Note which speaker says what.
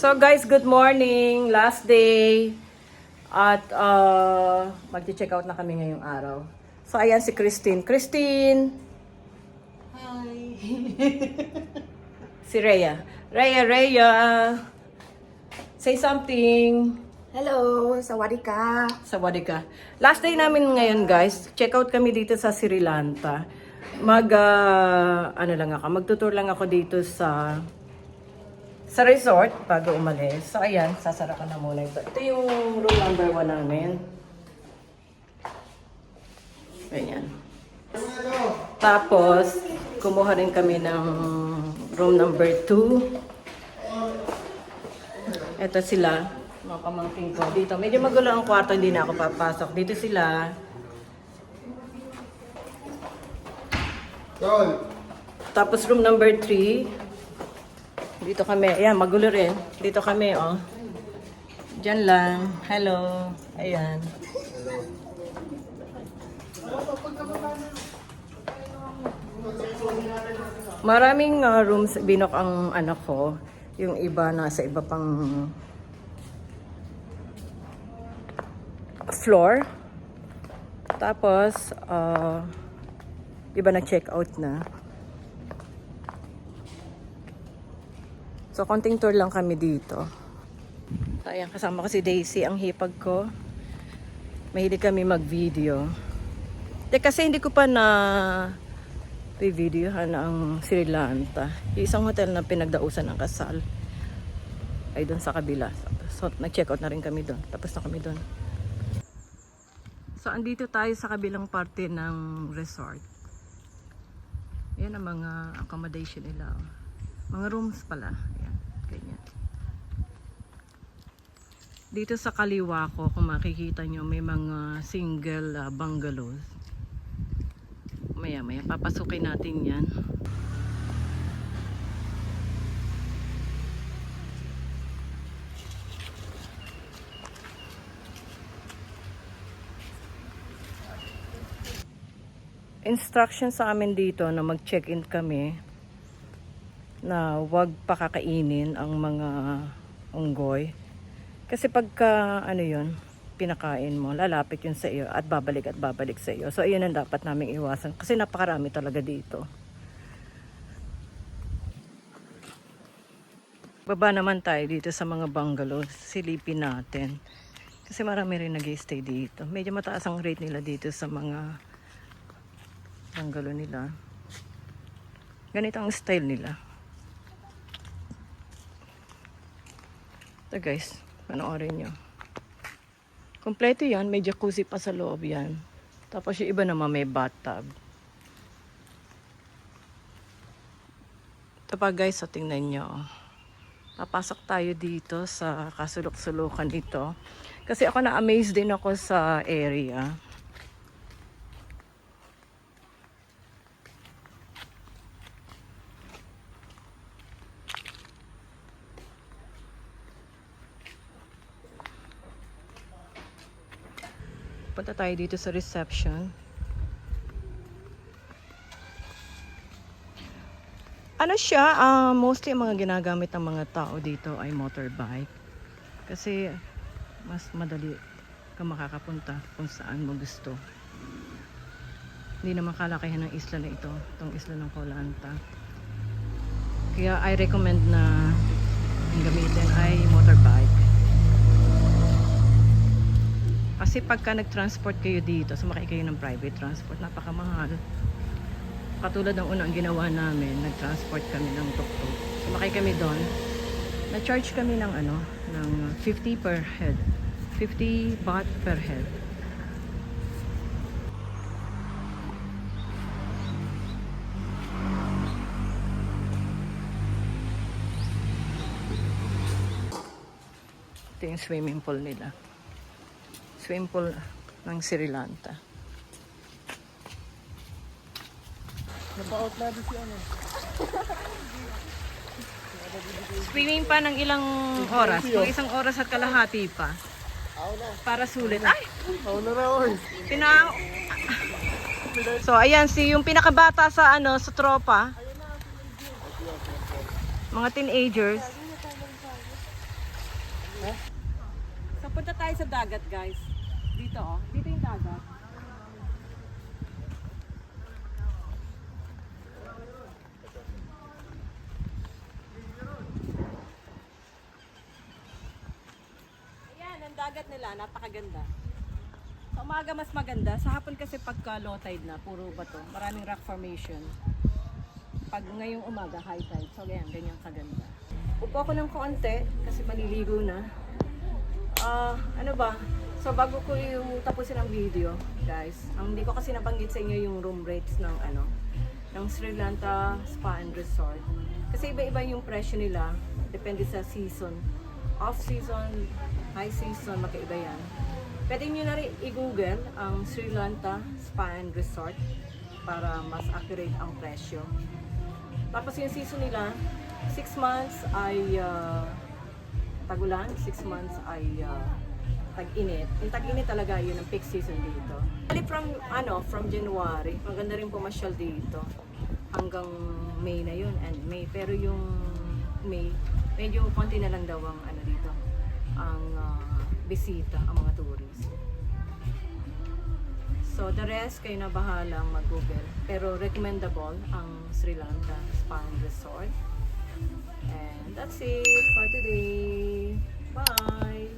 Speaker 1: So guys, good morning. Last day. At mag-check out na kami ngayong araw. So ayan si Christine. Christine!
Speaker 2: Hi!
Speaker 1: Si Rhea. Rhea! Say something.
Speaker 2: Hello! Sawadika!
Speaker 1: Sawadika. Last day namin ngayon guys. Check out kami dito sa Sri Lanka. Magtutour lang ako dito sa resort bago umalis. So ayan, sasara ko na muna ito. Ito yung room number 1 namin. Ganyan. Tapos, kumuha rin kami ng room number 2. Ito sila, mga pamangking ko. Dito, medyo magulo ang kwarto, hindi na ako papasok. Dito sila. Tapos room number 3. Dito kami. Ayan, magulo rin. Dito kami, oh. Diyan lang. Hello. Ayan. Maraming rooms binok ang anak ko. Yung iba nasa iba pang floor. Tapos, iba na check out na. So, konting tour lang kami dito. Ayan, kasama ko si Daisy, ang hipag ko. Mahilig kami mag-video. Kasi hindi ko pa na videohan ang Sri Lanka. Yung isang hotel na pinagdausan ng kasal ay doon sa kabila. So, nag-check out na rin kami doon. Tapos na kami doon. So, andito tayo sa kabilang parte ng resort. Yan ang mga accommodation nila. Mga rooms pala. Ayan, ganyan. Dito sa kaliwa ko, kung makikita nyo, may mga single bungalows. Maya-maya, papasukin natin yan. Instruction sa amin dito na mag-check-in kami na huwag pakakainin ang mga unggoy. Kasi pagka pinakain mo, lalapit yun sa iyo at babalik sa iyo. So, ayun ang dapat naming iwasan. Kasi napakarami talaga dito. Baba naman tayo dito sa mga bungalows. Silipin natin. Kasi marami rin nag-stay dito. Medyo mataas ang rate nila dito sa mga bungalow nila. Ganito ang style nila. Ito guys, panoorin nyo. Kompleto yan, may jacuzzi pa sa loob yan. Tapos yung iba naman may bathtub. Ito pa guys, so tingnan nyo. Papasok tayo dito sa kasulok-sulukan ito. Kasi ako na-amaze din ako sa area. Punta tayo dito sa reception. Ano siya, mostly ang mga ginagamit ng mga tao dito ay motorbike. Kasi mas madali ka makakapunta kung saan mo gusto. Hindi naman kalakihan ng isla na ito, itong isla ng Koh Lanta. Kaya I recommend na ang gamitin ay motorbike. Kasi pagka nag-transport kayo dito, sumakay kayo ng private transport, napakamahal. Katulad ng unang ginawa namin, nag-transport kami ng tuk-tuk. Sumakay kami doon. Na-charge kami ng ng 50 per head. 50 baht per head. Ito yung swimming pool nila. Swimming pool ng Sri Lanka.
Speaker 3: Napa-out na din si
Speaker 1: Swimming pa ng ilang oras? Kung isang oras at kalahati pa. Para sulit. Ay! So, ayan, yung pinakabata sa sa tropa. Mga teenagers. So punta tayo sa dagat, guys. Dito oh. Dito yung dagat. Ayan, ang dagat nila, napakaganda. Sa umaga mas maganda. Sa hapon kasi pagka low tide na, puro bato. Maraming rock formation. Pag ngayong umaga, high tide. So, ganyan kaganda. Upo ako ng konti kasi maliligo na. Ano ba? So, bago ko yung tapusin ang video, guys, ang hindi ko kasi nabanggit sa inyo yung room rates ng ng Sri Lanka Spa and Resort. Kasi iba-iba yung presyo nila. Depende sa season. Off-season, high season, magkaiba yan. Pwede nyo na rin i-google ang Sri Lanka Spa and Resort para mas accurate ang presyo. Tapos yung season nila, 6 months ay tagulan, 6 months ay tag-init. Yung tag-init talaga yun ang peak season dito. From January, maganda rin pumasyal dito. Hanggang May na yun and May. Pero yung May, medyo konti na lang daw ang dito, ang bisita, ang mga tourists. So the rest, kayo na bahalang mag-google. Pero recommendable ang Sri Lanka Spa and Resort. And that's it for today. Bye!